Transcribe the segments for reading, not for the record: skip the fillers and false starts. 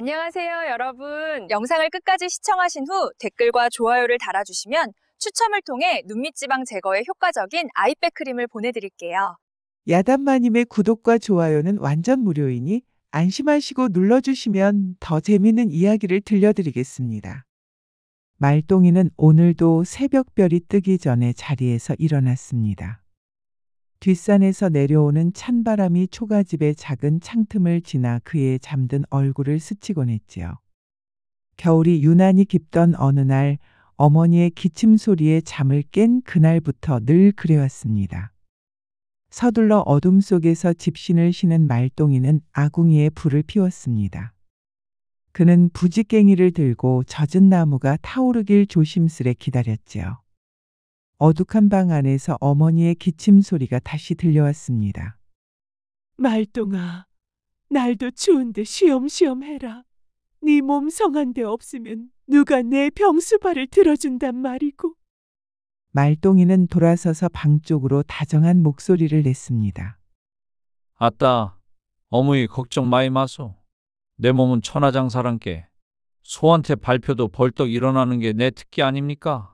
안녕하세요, 여러분. 영상을 끝까지 시청하신 후 댓글과 좋아요를 달아주시면 추첨을 통해 눈밑지방 제거에 효과적인 아이백 크림을 보내드릴게요. 야단마님의 구독과 좋아요는 완전 무료이니 안심하시고 눌러주시면 더 재밌는 이야기를 들려드리겠습니다. 말똥이는 오늘도 새벽별이 뜨기 전에 자리에서 일어났습니다. 뒷산에서 내려오는 찬바람이 초가집의 작은 창틈을 지나 그의 잠든 얼굴을 스치곤 했지요. 겨울이 유난히 깊던 어느 날 어머니의 기침 소리에 잠을 깬 그날부터 늘 그래왔습니다. 서둘러 어둠 속에서 집신을 쉬는 말똥이는 아궁이에 불을 피웠습니다. 그는 부지깽이를 들고 젖은 나무가 타오르길 조심스레 기다렸지요. 어둑한 방 안에서 어머니의 기침 소리가 다시 들려왔습니다. 말똥아, 날도 추운데 쉬엄쉬엄 해라. 네 몸 성한 데 없으면 누가 내 병수발을 들어준단 말이고. 말똥이는 돌아서서 방 쪽으로 다정한 목소리를 냈습니다. 아따, 어머니 걱정 마이 마소. 내 몸은 천하장사란께 소한테 발표도 벌떡 일어나는 게 내 특기 아닙니까?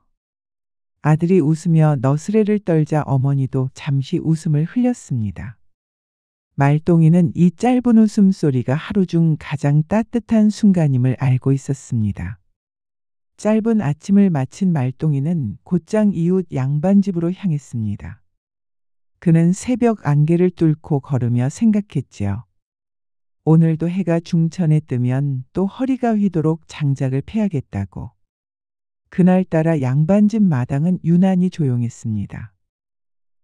아들이 웃으며 너스레를 떨자 어머니도 잠시 웃음을 흘렸습니다. 말똥이는 이 짧은 웃음소리가 하루 중 가장 따뜻한 순간임을 알고 있었습니다. 짧은 아침을 마친 말똥이는 곧장 이웃 양반집으로 향했습니다. 그는 새벽 안개를 뚫고 걸으며 생각했지요. 오늘도 해가 중천에 뜨면 또 허리가 휘도록 장작을 패야겠다고. 그날따라 양반집 마당은 유난히 조용했습니다.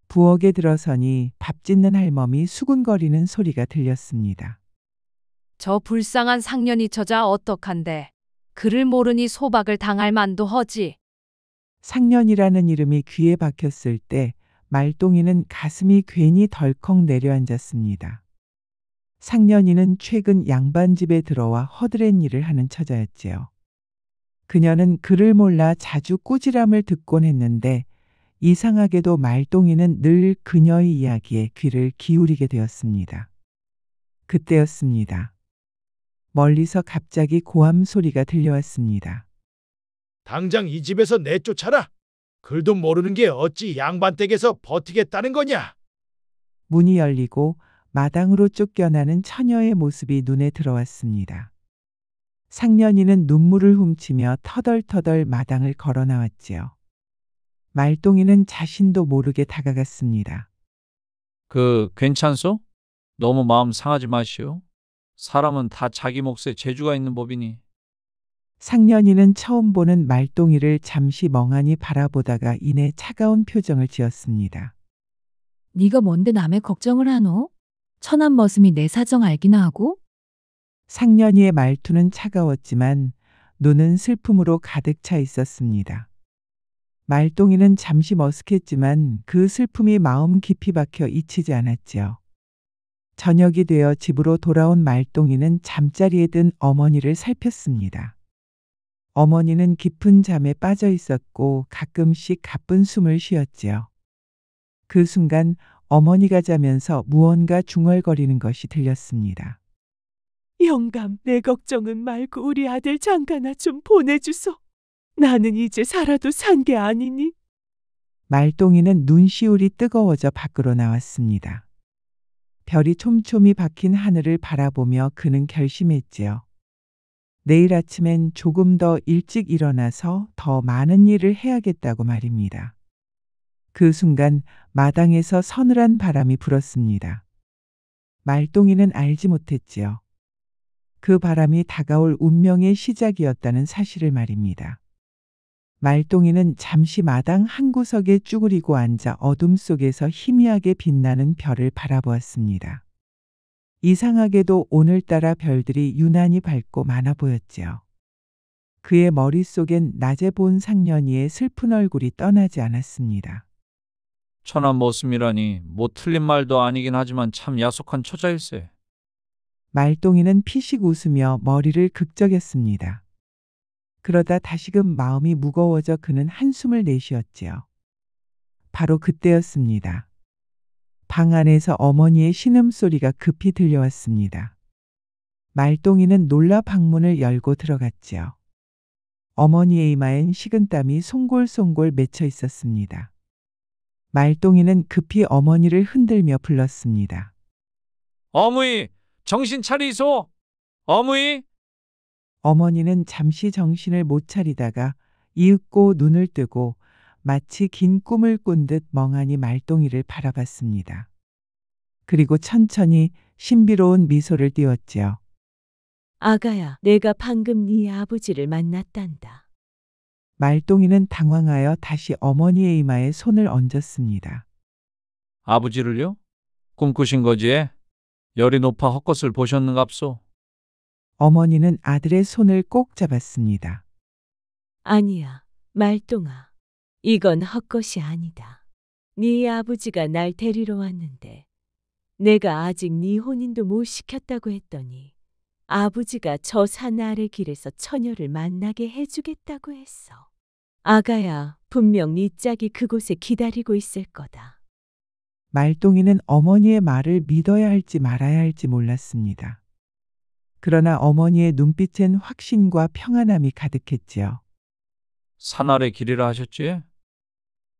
부엌에 들어서니 밥 짓는 할멈이 수군거리는 소리가 들렸습니다. 저 불쌍한 상년이 저자 어떡한데. 그를 모르니 소박을 당할 만도 허지. 상년이라는 이름이 귀에 박혔을 때 말똥이는 가슴이 괜히 덜컥 내려앉았습니다. 상년이는 최근 양반집에 들어와 허드렛 일을 하는 처자였지요. 그녀는 그를 몰라 자주 꾸지람을 듣곤 했는데 이상하게도 말똥이는 늘 그녀의 이야기에 귀를 기울이게 되었습니다. 그때였습니다. 멀리서 갑자기 고함 소리가 들려왔습니다. 당장 이 집에서 내쫓아라. 글도 모르는 게 어찌 양반 댁에서 버티겠다는 거냐. 문이 열리고 마당으로 쫓겨나는 처녀의 모습이 눈에 들어왔습니다. 상년이는 눈물을 훔치며 터덜터덜 마당을 걸어 나왔지요. 말똥이는 자신도 모르게 다가갔습니다. 괜찮소? 너무 마음 상하지 마시오. 사람은 다 자기 몫에 재주가 있는 법이니. 상년이는 처음 보는 말똥이를 잠시 멍하니 바라보다가 이내 차가운 표정을 지었습니다. 네가 뭔데 남의 걱정을 하노? 천한 머슴이 내 사정 알기나 하고? 상년이의 말투는 차가웠지만 눈은 슬픔으로 가득 차 있었습니다. 말똥이는 잠시 머쓱했지만 그 슬픔이 마음 깊이 박혀 잊히지 않았지요. 저녁이 되어 집으로 돌아온 말똥이는 잠자리에 든 어머니를 살폈습니다. 어머니는 깊은 잠에 빠져 있었고 가끔씩 가쁜 숨을 쉬었지요. 그 순간 어머니가 자면서 무언가 중얼거리는 것이 들렸습니다. 영감, 내 걱정은 말고 우리 아들 장가나 좀 보내주소. 나는 이제 살아도 산 게 아니니. 말똥이는 눈시울이 뜨거워져 밖으로 나왔습니다. 별이 촘촘히 박힌 하늘을 바라보며 그는 결심했지요. 내일 아침엔 조금 더 일찍 일어나서 더 많은 일을 해야겠다고 말입니다. 그 순간 마당에서 서늘한 바람이 불었습니다. 말똥이는 알지 못했지요. 그 바람이 다가올 운명의 시작이었다는 사실을 말입니다. 말똥이는 잠시 마당 한 구석에 쭈그리고 앉아 어둠 속에서 희미하게 빛나는 별을 바라보았습니다. 이상하게도 오늘따라 별들이 유난히 밝고 많아 보였지요. 그의 머릿속엔 낮에 본 상년이의 슬픈 얼굴이 떠나지 않았습니다. 천한 머슴이라니 뭐 틀린 말도 아니긴 하지만 참 야속한 처자일세. 말똥이는 피식 웃으며 머리를 극적였습니다. 그러다 다시금 마음이 무거워져 그는 한숨을 내쉬었지요. 바로 그때였습니다. 방 안에서 어머니의 신음소리가 급히 들려왔습니다. 말똥이는 놀라 방문을 열고 들어갔지요. 어머니의 이마엔 식은땀이 송골송골 맺혀 있었습니다. 말똥이는 급히 어머니를 흔들며 불렀습니다. 어머니, 정신 차리소. 어머니. 어머니는 잠시 정신을 못 차리다가 이윽고 눈을 뜨고 마치 긴 꿈을 꾼 듯 멍하니 말똥이를 바라봤습니다. 그리고 천천히 신비로운 미소를 띄웠지요. 아가야, 내가 방금 네 아버지를 만났단다. 말똥이는 당황하여 다시 어머니의 이마에 손을 얹었습니다. 아버지를요? 꿈꾸신 거지? 열이 높아 헛것을 보셨는갑소. 어머니는 아들의 손을 꼭 잡았습니다. 아니야, 말똥아. 이건 헛것이 아니다. 네 아버지가 날 데리러 왔는데 내가 아직 네 혼인도 못 시켰다고 했더니 아버지가 저 산 아래 길에서 처녀를 만나게 해주겠다고 했어. 아가야, 분명 네 짝이 그곳에 기다리고 있을 거다. 말똥이는 어머니의 말을 믿어야 할지 말아야 할지 몰랐습니다. 그러나 어머니의 눈빛엔 확신과 평안함이 가득했지요. 산 아래 길이라 하셨지?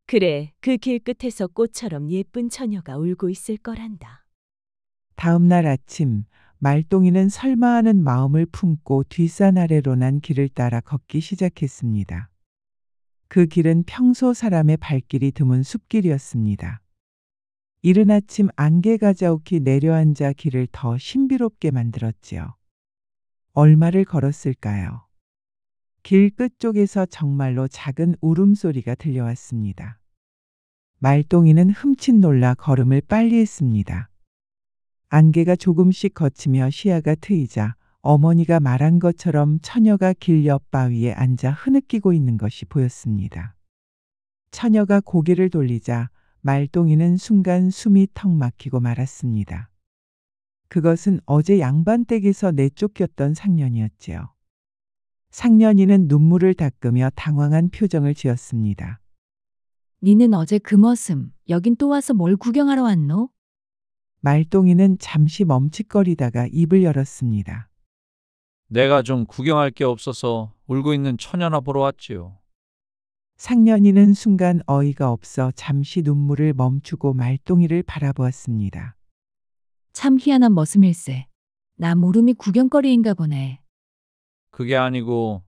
그래, 그 길 끝에서 꽃처럼 예쁜 처녀가 울고 있을 거란다. 다음 날 아침 말똥이는 설마 하는 마음을 품고 뒷산 아래로 난 길을 따라 걷기 시작했습니다. 그 길은 평소 사람의 발길이 드문 숲길이었습니다. 이른 아침 안개가 자욱히 내려앉아 길을 더 신비롭게 만들었지요. 얼마를 걸었을까요? 길 끝쪽에서 정말로 작은 울음소리가 들려왔습니다. 말똥이는 흠칫 놀라 걸음을 빨리 했습니다. 안개가 조금씩 걷히며 시야가 트이자 어머니가 말한 것처럼 처녀가 길 옆 바위에 앉아 흐느끼고 있는 것이 보였습니다. 처녀가 고개를 돌리자 말똥이는 순간 숨이 턱 막히고 말았습니다. 그것은 어제 양반댁에서 내쫓겼던 상년이었지요. 상년이는 눈물을 닦으며 당황한 표정을 지었습니다. 니는 어제 그 머슴, 여긴 또 와서 뭘 구경하러 왔노? 말똥이는 잠시 멈칫거리다가 입을 열었습니다. 내가 좀 구경할 게 없어서 울고 있는 처녀나 보러 왔지요. 상년이는 순간 어이가 없어 잠시 눈물을 멈추고 말똥이를 바라보았습니다. 참 희한한 머슴일세. 나 모름이 구경거리인가 보네. 그게 아니고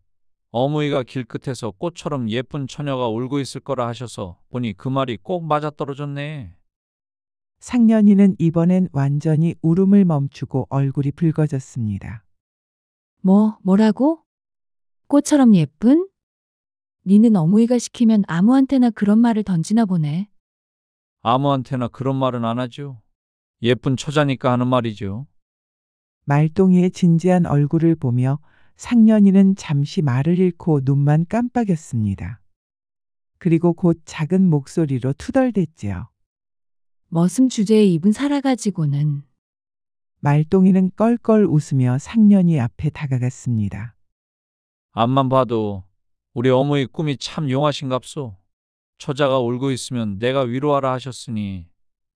어머니가 길끝에서 꽃처럼 예쁜 처녀가 울고 있을 거라 하셔서 보니 그 말이 꼭 맞아떨어졌네. 상년이는 이번엔 완전히 울음을 멈추고 얼굴이 붉어졌습니다. 뭐라고? 꽃처럼 예쁜? 니는 어머니가 시키면 아무한테나 그런 말을 던지나 보네. 아무한테나 그런 말은 안 하죠. 예쁜 처자니까 하는 말이죠. 말똥이의 진지한 얼굴을 보며 상년이는 잠시 말을 잃고 눈만 깜빡였습니다. 그리고 곧 작은 목소리로 투덜댔지요. 머슴 주제에 입은 살아가지고는. 말똥이는 껄껄 웃으며 상년이 앞에 다가갔습니다. 앞만 봐도 우리 어머니 꿈이 참 용하신갑소. 처자가 울고 있으면 내가 위로하라 하셨으니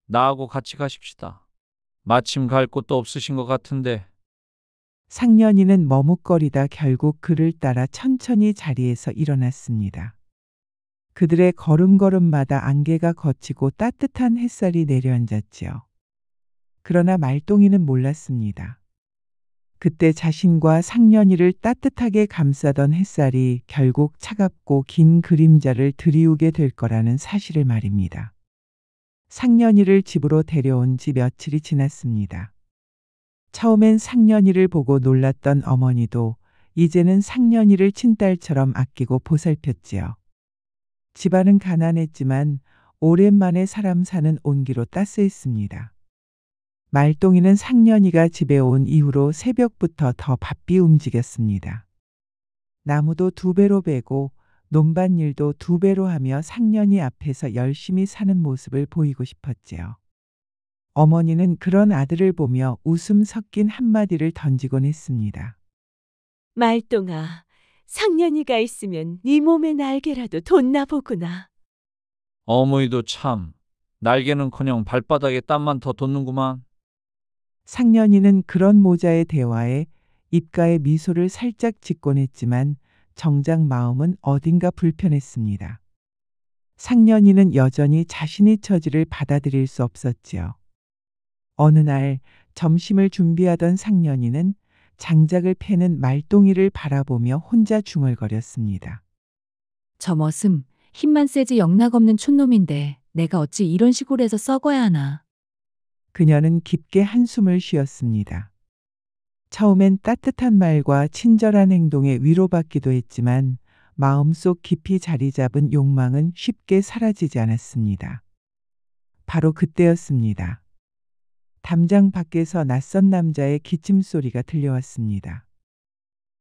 나하고 같이 가십시다. 마침 갈 곳도 없으신 것 같은데. 상년이는 머뭇거리다 결국 그를 따라 천천히 자리에서 일어났습니다. 그들의 걸음걸음마다 안개가 걷히고 따뜻한 햇살이 내려앉았지요. 그러나 말똥이는 몰랐습니다. 그때 자신과 상년이를 따뜻하게 감싸던 햇살이 결국 차갑고 긴 그림자를 드리우게 될 거라는 사실을 말입니다. 상년이를 집으로 데려온 지 며칠이 지났습니다. 처음엔 상년이를 보고 놀랐던 어머니도 이제는 상년이를 친딸처럼 아끼고 보살폈지요. 집안은 가난했지만 오랜만에 사람 사는 온기로 따스했습니다. 말똥이는 상년이가 집에 온 이후로 새벽부터 더 바삐 움직였습니다. 나무도 2배로 베고 논밭일도 2배로 하며 상년이 앞에서 열심히 사는 모습을 보이고 싶었지요. 어머니는 그런 아들을 보며 웃음 섞인 한마디를 던지곤 했습니다. 말똥아, 상년이가 있으면 네 몸의 날개라도 돋나 보구나. 어머니도 참 날개는커녕 발바닥에 땀만 더 돋는구만. 상년이는 그런 모자의 대화에 입가에 미소를 살짝 짓곤 했지만 정작 마음은 어딘가 불편했습니다. 상년이는 여전히 자신의 처지를 받아들일 수 없었지요. 어느 날 점심을 준비하던 상년이는 장작을 패는 말똥이를 바라보며 혼자 중얼거렸습니다. 저 머슴, 힘만 세지 영락없는 촌놈인데 내가 어찌 이런 시골에서 썩어야 하나. 그녀는 깊게 한숨을 쉬었습니다. 처음엔 따뜻한 말과 친절한 행동에 위로받기도 했지만 마음속 깊이 자리 잡은 욕망은 쉽게 사라지지 않았습니다. 바로 그때였습니다. 담장 밖에서 낯선 남자의 기침 소리가 들려왔습니다.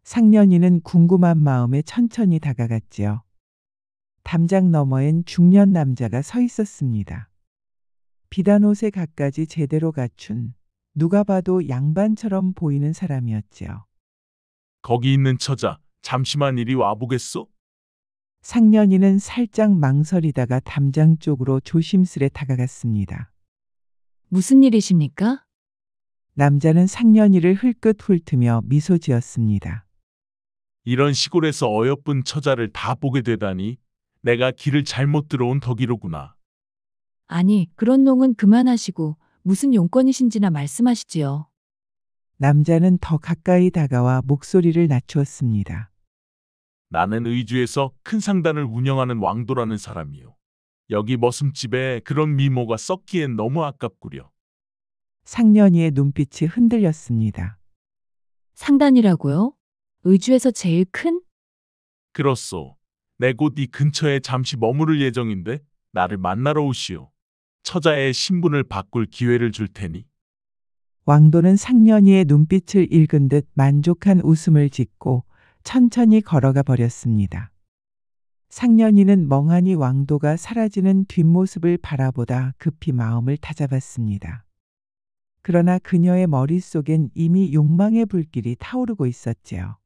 상년이는 궁금한 마음에 천천히 다가갔지요. 담장 너머엔 중년 남자가 서 있었습니다. 비단 옷에 갖가지 제대로 갖춘 누가 봐도 양반처럼 보이는 사람이었지요. 거기 있는 처자, 잠시만 이리 와보겠소? 상년이는 살짝 망설이다가 담장 쪽으로 조심스레 다가갔습니다. 무슨 일이십니까? 남자는 상년이를 흘끗 훑으며 미소 지었습니다. 이런 시골에서 어여쁜 처자를 다 보게 되다니 내가 길을 잘못 들어온 덕이로구나. 아니, 그런 농은 그만하시고 무슨 용건이신지나 말씀하시지요. 남자는 더 가까이 다가와 목소리를 낮추었습니다. 나는 의주에서 큰 상단을 운영하는 왕도라는 사람이요. 여기 머슴집에 그런 미모가 썩기엔 너무 아깝구려. 상년이의 눈빛이 흔들렸습니다. 상단이라고요? 의주에서 제일 큰? 그렇소. 내 곧 이 근처에 잠시 머무를 예정인데 나를 만나러 오시오. 처자의 신분을 바꿀 기회를 줄 테니. 왕도는 상년이의 눈빛을 읽은 듯 만족한 웃음을 짓고 천천히 걸어가 버렸습니다. 상년이는 멍하니 왕도가 사라지는 뒷모습을 바라보다 급히 마음을 다잡았습니다. 그러나 그녀의 머릿속엔 이미 욕망의 불길이 타오르고 있었지요.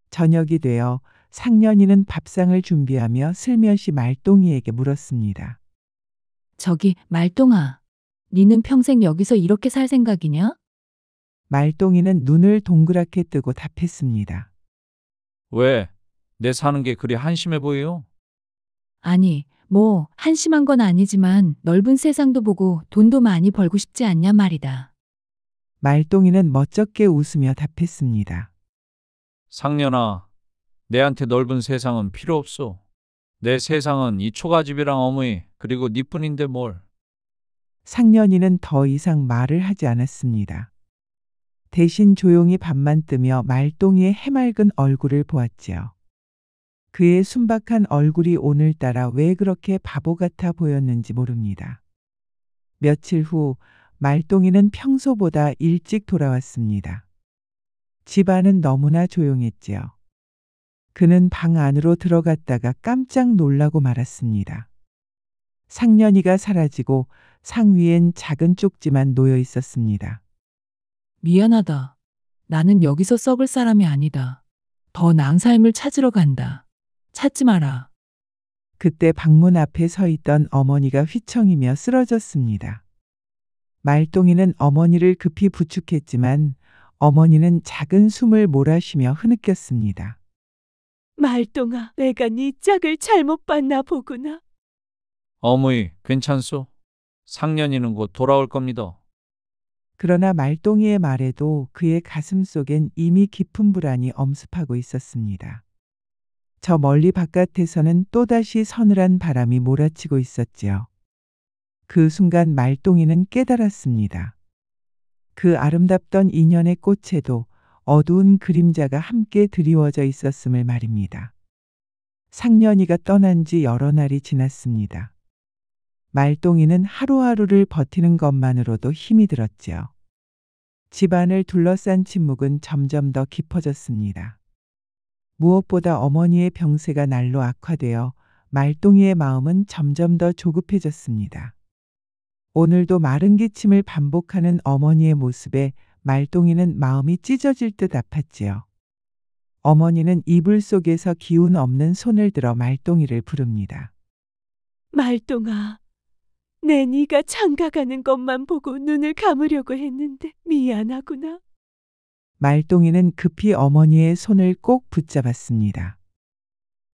저녁이 되어 상년이는 밥상을 준비하며 슬며시 말똥이에게 물었습니다. 저기, 말똥아. 니는 평생 여기서 이렇게 살 생각이냐? 말똥이는 눈을 동그랗게 뜨고 답했습니다. 왜? 내 사는 게 그리 한심해 보여? 아니, 뭐 한심한 건 아니지만 넓은 세상도 보고 돈도 많이 벌고 싶지 않냐 말이다. 말똥이는 멋쩍게 웃으며 답했습니다. 상년아, 내한테 넓은 세상은 필요 없어. 내 세상은 이 초가집이랑 어머니 그리고 니뿐인데 뭘. 상년이는 더 이상 말을 하지 않았습니다. 대신 조용히 밥만 뜨며 말똥이의 해맑은 얼굴을 보았지요. 그의 순박한 얼굴이 오늘따라 왜 그렇게 바보 같아 보였는지 모릅니다. 며칠 후 말똥이는 평소보다 일찍 돌아왔습니다. 집안은 너무나 조용했지요. 그는 방 안으로 들어갔다가 깜짝 놀라고 말았습니다. 상년이가 사라지고 상 위엔 작은 쪽지만 놓여 있었습니다. 미안하다. 나는 여기서 썩을 사람이 아니다. 더 나은 삶을 찾으러 간다. 찾지 마라. 그때 방문 앞에 서 있던 어머니가 휘청이며 쓰러졌습니다. 말똥이는 어머니를 급히 부축했지만 어머니는 작은 숨을 몰아쉬며 흐느꼈습니다. 말똥아, 내가 네 짝을 잘못 봤나 보구나. 어머니, 괜찮소? 상년이는 곧 돌아올 겁니다. 그러나 말똥이의 말에도 그의 가슴 속엔 이미 깊은 불안이 엄습하고 있었습니다. 저 멀리 바깥에서는 또다시 서늘한 바람이 몰아치고 있었지요. 그 순간 말똥이는 깨달았습니다. 그 아름답던 인연의 꽃에도 어두운 그림자가 함께 드리워져 있었음을 말입니다. 상년이가 떠난 지 여러 날이 지났습니다. 말똥이는 하루하루를 버티는 것만으로도 힘이 들었지요. 집안을 둘러싼 침묵은 점점 더 깊어졌습니다. 무엇보다 어머니의 병세가 날로 악화되어 말똥이의 마음은 점점 더 조급해졌습니다. 오늘도 마른 기침을 반복하는 어머니의 모습에 말똥이는 마음이 찢어질 듯 아팠지요. 어머니는 이불 속에서 기운 없는 손을 들어 말똥이를 부릅니다. 말똥아, 내 네가 장가가는 것만 보고 눈을 감으려고 했는데 미안하구나. 말똥이는 급히 어머니의 손을 꼭 붙잡았습니다.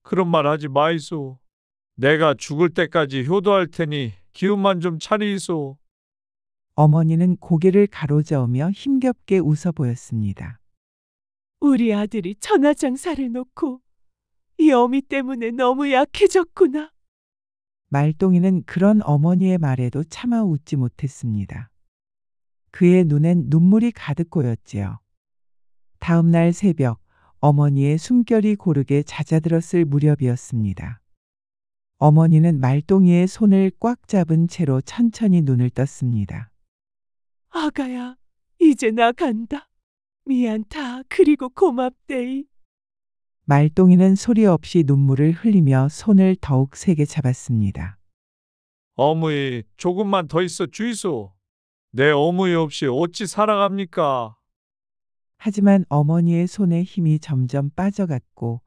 그런 말 하지 마이소. 내가 죽을 때까지 효도할 테니 기운만 좀 차리이소. 어머니는 고개를 가로저으며 힘겹게 웃어 보였습니다. 우리 아들이 천하장사를 놓고 이 어미 때문에 너무 약해졌구나. 말똥이는 그런 어머니의 말에도 차마 웃지 못했습니다. 그의 눈엔 눈물이 가득 고였지요. 다음 날 새벽 어머니의 숨결이 고르게 잦아들었을 무렵이었습니다. 어머니는 말똥이의 손을 꽉 잡은 채로 천천히 눈을 떴습니다. 아가야, 이제 나 간다. 미안타. 그리고 고맙데이. 말똥이는 소리 없이 눈물을 흘리며 손을 더욱 세게 잡았습니다. 어머니, 조금만 더 있어 주이소. 내 어머니 없이 어찌 살아갑니까? 하지만 어머니의 손에 힘이 점점 빠져갔고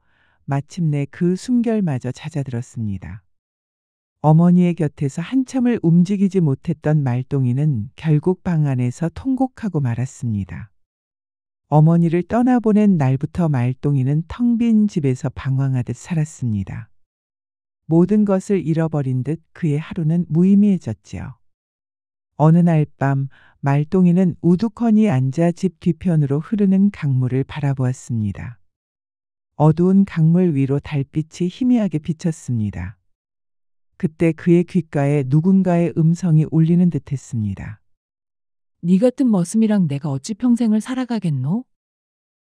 마침내 그 숨결마저 잦아들었습니다. 어머니의 곁에서 한참을 움직이지 못했던 말똥이는 결국 방 안에서 통곡하고 말았습니다. 어머니를 떠나보낸 날부터 말똥이는 텅 빈 집에서 방황하듯 살았습니다. 모든 것을 잃어버린 듯 그의 하루는 무의미해졌지요. 어느 날 밤 말똥이는 우두커니 앉아 집 뒤편으로 흐르는 강물을 바라보았습니다. 어두운 강물 위로 달빛이 희미하게 비쳤습니다. 그때 그의 귓가에 누군가의 음성이 울리는 듯했습니다. 네 같은 머슴이랑 내가 어찌 평생을 살아가겠노?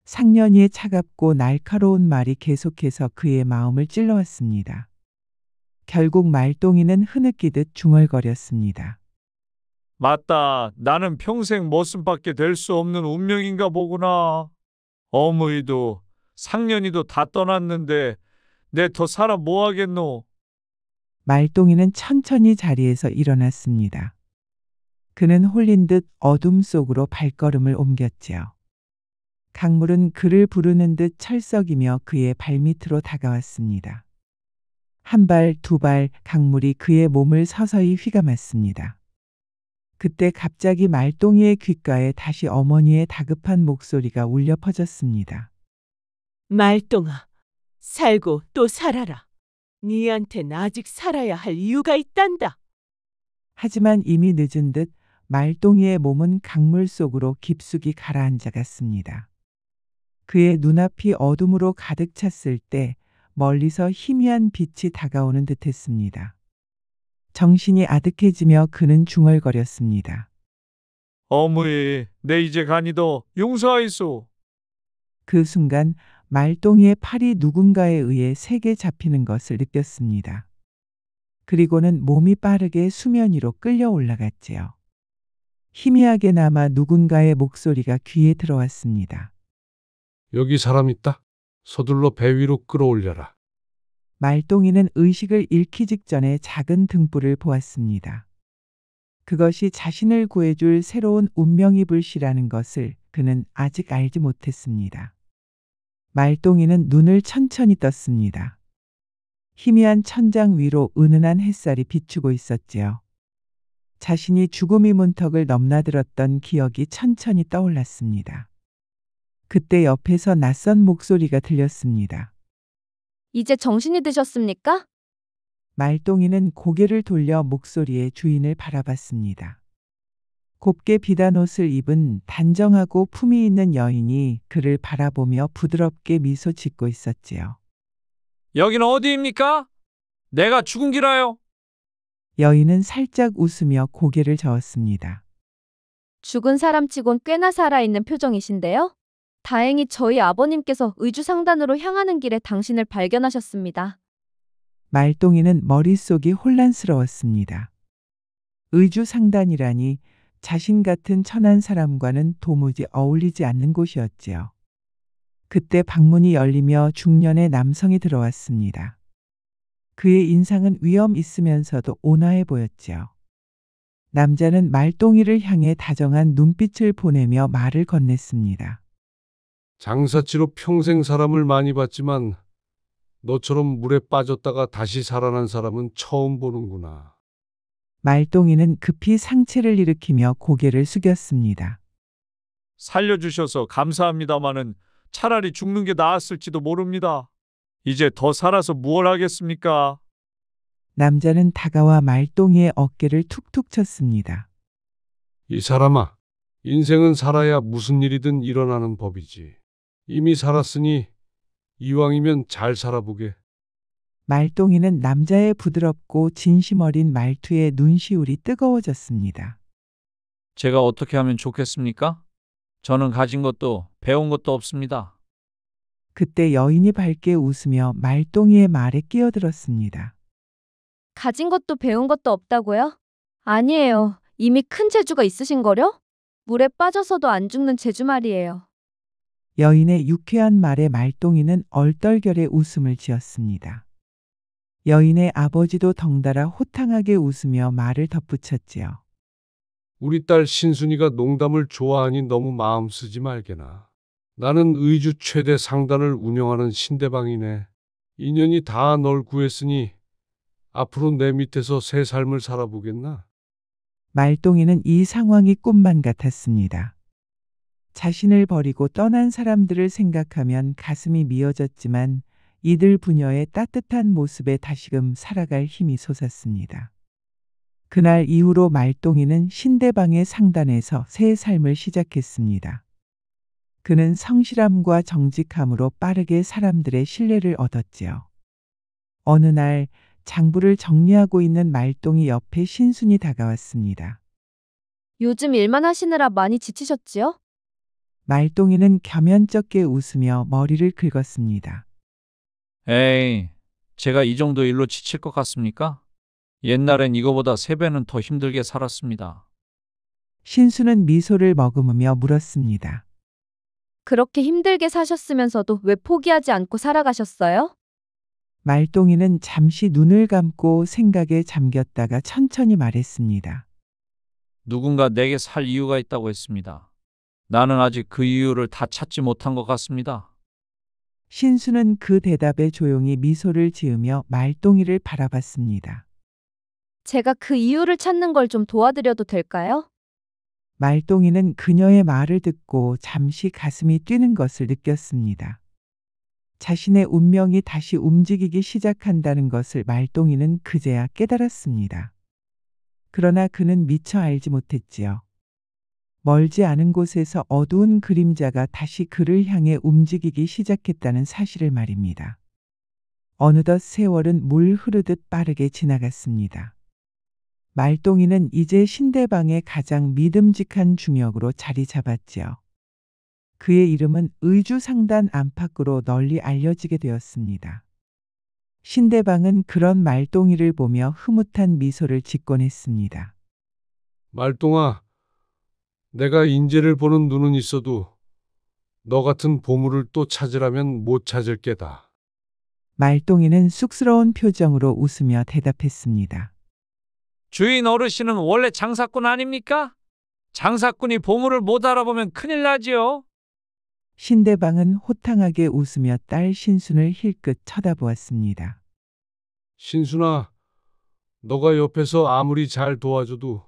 상년이의 차갑고 날카로운 말이 계속해서 그의 마음을 찔러왔습니다. 결국 말똥이는 흐느끼듯 중얼거렸습니다. 맞다. 나는 평생 머슴밖에 될 수 없는 운명인가 보구나. 어머니도 상년이도 다 떠났는데 내 더 살아 뭐 하겠노? 말똥이는 천천히 자리에서 일어났습니다. 그는 홀린 듯 어둠 속으로 발걸음을 옮겼지요. 강물은 그를 부르는 듯 철썩이며 그의 발밑으로 다가왔습니다. 한 발, 두 발 강물이 그의 몸을 서서히 휘감았습니다. 그때 갑자기 말똥이의 귓가에 다시 어머니의 다급한 목소리가 울려 퍼졌습니다. 말똥아, 살고 또 살아라. 니한텐 아직 살아야 할 이유가 있단다. 하지만 이미 늦은 듯 말똥이의 몸은 강물 속으로 깊숙이 가라앉아 갔습니다. 그의 눈앞이 어둠으로 가득 찼을 때 멀리서 희미한 빛이 다가오는 듯했습니다. 정신이 아득해지며 그는 중얼거렸습니다. 어머니, 내 이제 가니도 용서하이소. 그 순간 말똥이의 팔이 누군가에 의해 세게 잡히는 것을 느꼈습니다. 그리고는 몸이 빠르게 수면 위로 끌려 올라갔지요. 희미하게나마 누군가의 목소리가 귀에 들어왔습니다. 여기 사람 있다. 서둘러 배 위로 끌어올려라. 말똥이는 의식을 잃기 직전에 작은 등불을 보았습니다. 그것이 자신을 구해줄 새로운 운명의 불씨라는 것을 그는 아직 알지 못했습니다. 말똥이는 눈을 천천히 떴습니다. 희미한 천장 위로 은은한 햇살이 비추고 있었지요. 자신이 죽음의 문턱을 넘나들었던 기억이 천천히 떠올랐습니다. 그때 옆에서 낯선 목소리가 들렸습니다. 이제 정신이 드셨습니까? 말똥이는 고개를 돌려 목소리의 주인을 바라봤습니다. 곱게 비단 옷을 입은 단정하고 품위 있는 여인이 그를 바라보며 부드럽게 미소 짓고 있었지요. 여기는 어디입니까? 내가 죽은 기라요. 여인은 살짝 웃으며 고개를 저었습니다. 죽은 사람치곤 꽤나 살아있는 표정이신데요. 다행히 저희 아버님께서 의주상단으로 향하는 길에 당신을 발견하셨습니다. 말똥이는 머릿속이 혼란스러웠습니다. 의주상단이라니 자신 같은 천한 사람과는 도무지 어울리지 않는 곳이었지요. 그때 방문이 열리며 중년의 남성이 들어왔습니다. 그의 인상은 위험 있으면서도 온화해 보였지요. 남자는 말똥이를 향해 다정한 눈빛을 보내며 말을 건넸습니다. 장사치로 평생 사람을 많이 봤지만 너처럼 물에 빠졌다가 다시 살아난 사람은 처음 보는구나. 말똥이는 급히 상체를 일으키며 고개를 숙였습니다. 살려주셔서 감사합니다마는 차라리 죽는 게 나았을지도 모릅니다. 이제 더 살아서 무얼 하겠습니까? 남자는 다가와 말동이의 어깨를 툭툭 쳤습니다. 이 사람아, 인생은 살아야 무슨 일이든 일어나는 법이지. 이미 살았으니 이왕이면 잘 살아보게. 말동이는 남자의 부드럽고 진심 어린 말투에 눈시울이 뜨거워졌습니다. 제가 어떻게 하면 좋겠습니까? 저는 가진 것도 배운 것도 없습니다. 그때 여인이 밝게 웃으며 말동이의 말에 끼어들었습니다. 가진 것도 배운 것도 없다고요? 아니에요. 이미 큰 재주가 있으신 거려? 물에 빠져서도 안 죽는 재주 말이에요. 여인의 유쾌한 말에 말동이는 얼떨결에 웃음을 지었습니다. 여인의 아버지도 덩달아 호탕하게 웃으며 말을 덧붙였지요. 우리 딸 신순이가 농담을 좋아하니 너무 마음 쓰지 말게나. 나는 의주 최대 상단을 운영하는 신대방이네. 인연이 다 널 구했으니 앞으로 내 밑에서 새 삶을 살아보겠나? 말동이는 이 상황이 꿈만 같았습니다. 자신을 버리고 떠난 사람들을 생각하면 가슴이 미어졌지만 이들 부녀의 따뜻한 모습에 다시금 살아갈 힘이 솟았습니다. 그날 이후로 말동이는 신대방의 상단에서 새 삶을 시작했습니다. 그는 성실함과 정직함으로 빠르게 사람들의 신뢰를 얻었지요. 어느 날 장부를 정리하고 있는 말동이 옆에 신순이 다가왔습니다. 요즘 일만 하시느라 많이 지치셨지요? 말동이는 겸연쩍게 웃으며 머리를 긁었습니다. 에이, 제가 이 정도 일로 지칠 것 같습니까? 옛날엔 이거보다 3배는 더 힘들게 살았습니다. 신수는 미소를 머금으며 물었습니다. 그렇게 힘들게 사셨으면서도 왜 포기하지 않고 살아가셨어요? 말동이는 잠시 눈을 감고 생각에 잠겼다가 천천히 말했습니다. 누군가 내게 살 이유가 있다고 했습니다. 나는 아직 그 이유를 다 찾지 못한 것 같습니다. 신수는 그 대답에 조용히 미소를 지으며 말동이를 바라봤습니다. 제가 그 이유를 찾는 걸 좀 도와드려도 될까요? 말동이는 그녀의 말을 듣고 잠시 가슴이 뛰는 것을 느꼈습니다. 자신의 운명이 다시 움직이기 시작한다는 것을 말동이는 그제야 깨달았습니다. 그러나 그는 미처 알지 못했지요. 멀지 않은 곳에서 어두운 그림자가 다시 그를 향해 움직이기 시작했다는 사실을 말입니다. 어느덧 세월은 물 흐르듯 빠르게 지나갔습니다. 말동이는 이제 신대방의 가장 믿음직한 중역으로 자리 잡았지요. 그의 이름은 의주상단 안팎으로 널리 알려지게 되었습니다. 신대방은 그런 말동이를 보며 흐뭇한 미소를 짓곤 했습니다. 말동아, 내가 인재를 보는 눈은 있어도 너 같은 보물을 또 찾으라면 못 찾을 게다. 말동이는 쑥스러운 표정으로 웃으며 대답했습니다. 주인 어르신은 원래 장사꾼 아닙니까? 장사꾼이 보물을 못 알아보면 큰일 나지요. 신대방은 호탕하게 웃으며 딸 신순을 힐끗 쳐다보았습니다. 신순아, 너가 옆에서 아무리 잘 도와줘도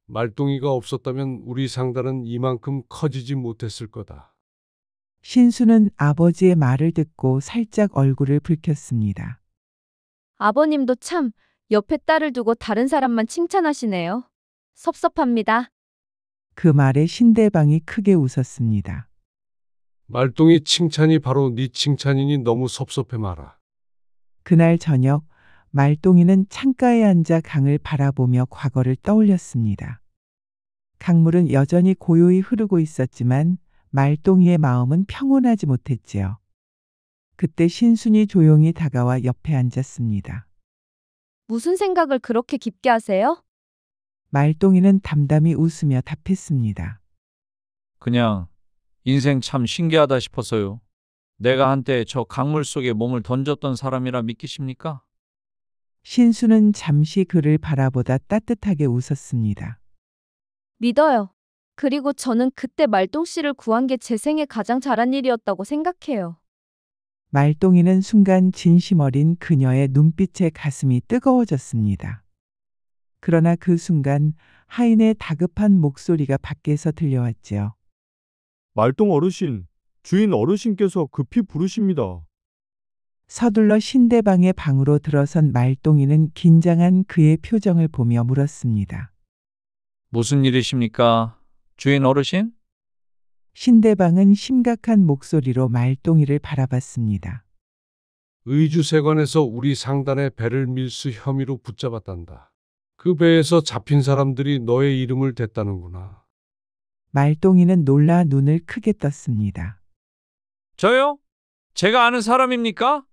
말동이가 없었다면 우리 상단은 이만큼 커지지 못했을 거다. 신수는 아버지의 말을 듣고 살짝 얼굴을 붉혔습니다. 아버님도 참 옆에 딸을 두고 다른 사람만 칭찬하시네요. 섭섭합니다. 그 말에 신대방이 크게 웃었습니다. 말동이 칭찬이 바로 네 칭찬이니 너무 섭섭해 마라. 그날 저녁 말동이는 창가에 앉아 강을 바라보며 과거를 떠올렸습니다. 강물은 여전히 고요히 흐르고 있었지만 말동이의 마음은 평온하지 못했지요. 그때 신순이 조용히 다가와 옆에 앉았습니다. 무슨 생각을 그렇게 깊게 하세요? 말동이는 담담히 웃으며 답했습니다. 그냥 인생 참 신기하다 싶어서요. 내가 한때 저 강물 속에 몸을 던졌던 사람이라 믿기십니까? 신수는 잠시 그를 바라보다 따뜻하게 웃었습니다. 믿어요. 그리고 저는 그때 말동 씨를 구한 게 제 생에 가장 잘한 일이었다고 생각해요. 말동이는 순간 진심 어린 그녀의 눈빛에 가슴이 뜨거워졌습니다. 그러나 그 순간 하인의 다급한 목소리가 밖에서 들려왔지요. 말똥 어르신, 주인 어르신께서 급히 부르십니다. 서둘러 신대방의 방으로 들어선 말똥이는 긴장한 그의 표정을 보며 물었습니다. 무슨 일이십니까? 주인 어르신? 신대방은 심각한 목소리로 말똥이를 바라봤습니다. 의주세관에서 우리 상단의 배를 밀수 혐의로 붙잡았단다. 그 배에서 잡힌 사람들이 너의 이름을 댔다는구나. 말똥이는 놀라 눈을 크게 떴습니다. 저요? 제가 아는 사람입니까?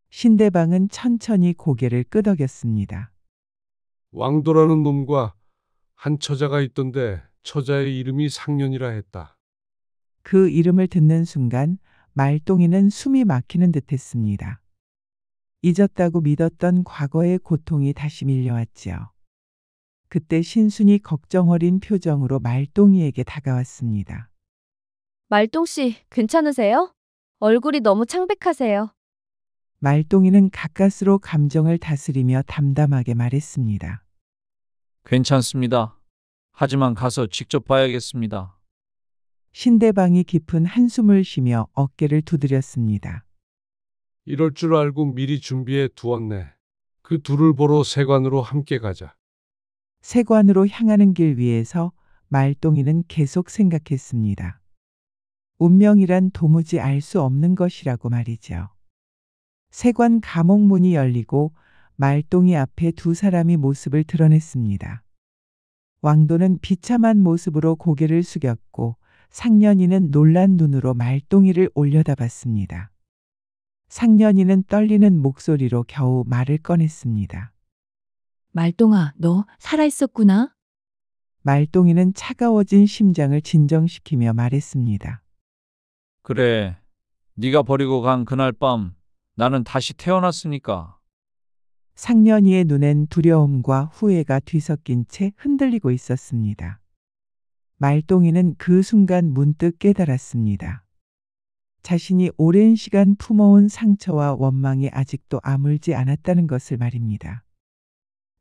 신대방은 천천히 고개를 끄덕였습니다. 왕도라는 놈과 한 처자가 있던데 처자의 이름이 상년이라 했다. 그 이름을 듣는 순간 말똥이는 숨이 막히는 듯했습니다. 잊었다고 믿었던 과거의 고통이 다시 밀려왔지요. 그때 신순이 걱정 어린 표정으로 말똥이에게 다가왔습니다. 말똥씨, 괜찮으세요? 얼굴이 너무 창백하세요. 말똥이는 가까스로 감정을 다스리며 담담하게 말했습니다. 괜찮습니다. 하지만 가서 직접 봐야겠습니다. 신대방이 깊은 한숨을 쉬며 어깨를 두드렸습니다. 이럴 줄 알고 미리 준비해 두었네. 그 둘을 보러 세관으로 함께 가자. 세관으로 향하는 길 위에서 말똥이는 계속 생각했습니다. 운명이란 도무지 알 수 없는 것이라고 말이죠. 세관 감옥 문이 열리고 말똥이 앞에 두 사람이 모습을 드러냈습니다. 왕도는 비참한 모습으로 고개를 숙였고 상년이는 놀란 눈으로 말똥이를 올려다봤습니다. 상년이는 떨리는 목소리로 겨우 말을 꺼냈습니다. 말똥아, 너 살아있었구나? 말똥이는 차가워진 심장을 진정시키며 말했습니다. 그래, 네가 버리고 간 그날 밤 나는 다시 태어났으니까. 상년이의 눈엔 두려움과 후회가 뒤섞인 채 흔들리고 있었습니다. 말똥이는 그 순간 문득 깨달았습니다. 자신이 오랜 시간 품어온 상처와 원망이 아직도 아물지 않았다는 것을 말입니다.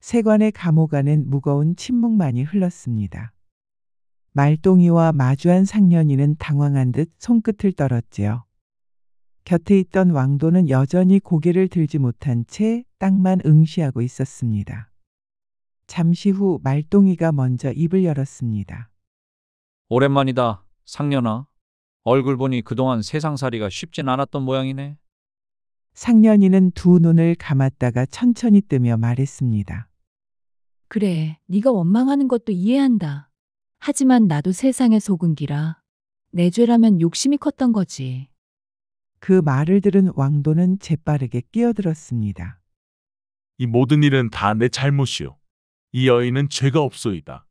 세관의 감옥 안엔 무거운 침묵만이 흘렀습니다. 말똥이와 마주한 상년이는 당황한 듯 손끝을 떨었지요. 곁에 있던 왕도는 여전히 고개를 들지 못한 채 땅만 응시하고 있었습니다. 잠시 후 말똥이가 먼저 입을 열었습니다. 오랜만이다, 상년아. 얼굴 보니 그동안 세상살이가 쉽진 않았던 모양이네. 상년이는 두 눈을 감았다가 천천히 뜨며 말했습니다. 그래, 네가 원망하는 것도 이해한다. 하지만 나도 세상에 속은 기라. 내 죄라면 욕심이 컸던 거지. 그 말을 들은 왕도는 재빠르게 끼어들었습니다. 이 모든 일은 다 내 잘못이오. 이 여인은 죄가 없소이다.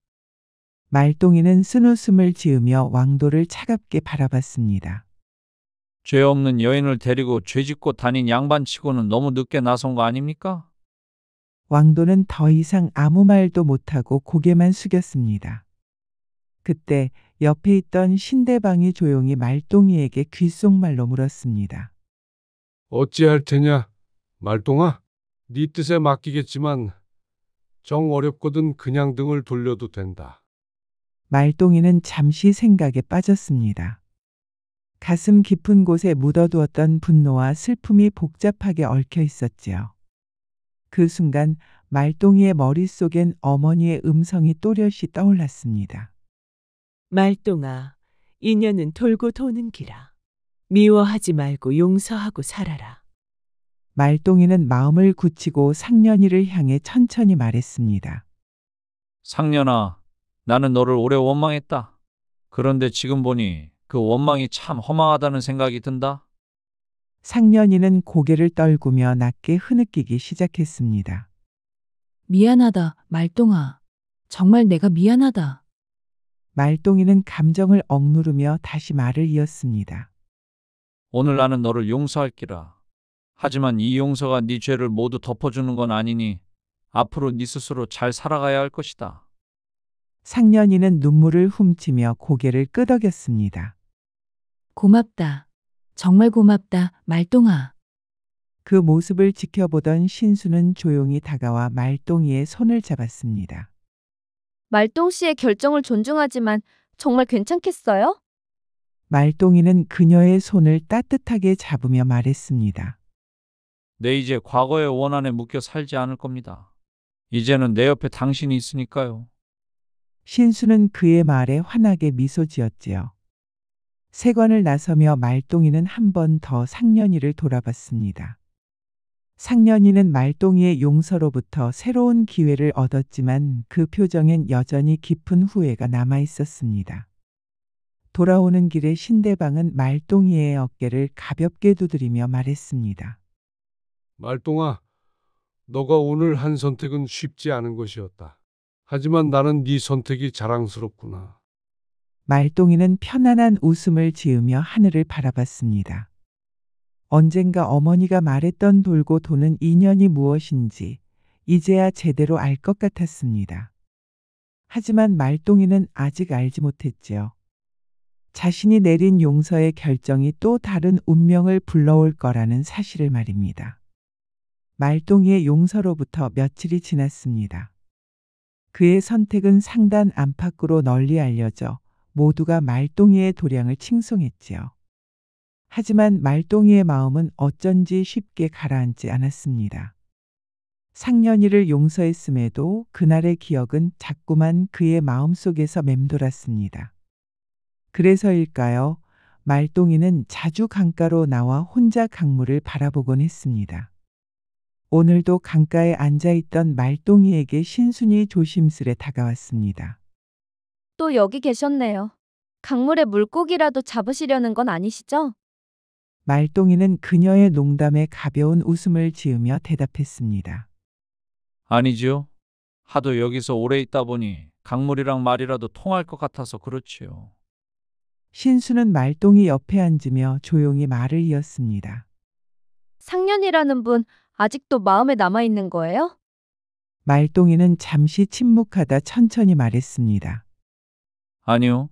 말똥이는 쓴웃음을 지으며 왕도를 차갑게 바라봤습니다. 죄 없는 여인을 데리고 죄짓고 다닌 양반치고는 너무 늦게 나선 거 아닙니까? 왕도는 더 이상 아무 말도 못하고 고개만 숙였습니다. 그때 옆에 있던 신대방이 조용히 말똥이에게 귓속말로 물었습니다. 어찌할 테냐, 말똥아? 네 뜻에 맡기겠지만 정 어렵거든 그냥 등을 돌려도 된다. 말똥이는 잠시 생각에 빠졌습니다. 가슴 깊은 곳에 묻어두었던 분노와 슬픔이 복잡하게 얽혀 있었지요. 그 순간 말똥이의 머릿속엔 어머니의 음성이 또렷이 떠올랐습니다. 말똥아, 인연은 돌고 도는 기라. 미워하지 말고 용서하고 살아라. 말똥이는 마음을 굳히고 상년이를 향해 천천히 말했습니다. 상년아, 나는 너를 오래 원망했다. 그런데 지금 보니 그 원망이 참 허망하다는 생각이 든다. 상년이는 고개를 떨구며 낮게 흐느끼기 시작했습니다. 미안하다, 말똥아. 정말 내가 미안하다. 말똥이는 감정을 억누르며 다시 말을 이었습니다. 오늘 나는 너를 용서할기라. 하지만 이 용서가 네 죄를 모두 덮어주는 건 아니니 앞으로 네 스스로 잘 살아가야 할 것이다. 상년이는 눈물을 훔치며 고개를 끄덕였습니다. 고맙다. 정말 고맙다, 말똥아. 그 모습을 지켜보던 신수는 조용히 다가와 말똥이의 손을 잡았습니다. 말똥씨의 결정을 존중하지만 정말 괜찮겠어요? 말똥이는 그녀의 손을 따뜻하게 잡으며 말했습니다. 내 이제 과거의 원한에 묶여 살지 않을 겁니다. 이제는 내 옆에 당신이 있으니까요. 신수는 그의 말에 환하게 미소 지었지요. 세관을 나서며 말똥이는 한 번 더 상년이를 돌아봤습니다. 상년이는 말똥이의 용서로부터 새로운 기회를 얻었지만 그 표정엔 여전히 깊은 후회가 남아 있었습니다. 돌아오는 길에 신대방은 말똥이의 어깨를 가볍게 두드리며 말했습니다. 말똥아, 너가 오늘 한 선택은 쉽지 않은 것이었다. 하지만 나는 네 선택이 자랑스럽구나. 말똥이는 편안한 웃음을 지으며 하늘을 바라봤습니다. 언젠가 어머니가 말했던 돌고 도는 인연이 무엇인지 이제야 제대로 알 것 같았습니다. 하지만 말똥이는 아직 알지 못했지요. 자신이 내린 용서의 결정이 또 다른 운명을 불러올 거라는 사실을 말입니다. 말똥이의 용서로부터 며칠이 지났습니다. 그의 선택은 상단 안팎으로 널리 알려져 모두가 말똥이의 도량을 칭송했지요. 하지만 말똥이의 마음은 어쩐지 쉽게 가라앉지 않았습니다. 상년이를 용서했음에도 그날의 기억은 자꾸만 그의 마음속에서 맴돌았습니다. 그래서일까요? 말똥이는 자주 강가로 나와 혼자 강물을 바라보곤 했습니다. 오늘도 강가에 앉아있던 말똥이에게 신순이 조심스레 다가왔습니다. 또 여기 계셨네요. 강물에 물고기라도 잡으시려는 건 아니시죠? 말똥이는 그녀의 농담에 가벼운 웃음을 지으며 대답했습니다. 아니지요. 하도 여기서 오래 있다 보니 강물이랑 말이라도 통할 것 같아서 그렇지요. 신수는 말똥이 옆에 앉으며 조용히 말을 이었습니다. 상년이라는 분 아직도 마음에 남아있는 거예요? 말똥이는 잠시 침묵하다 천천히 말했습니다. 아니요.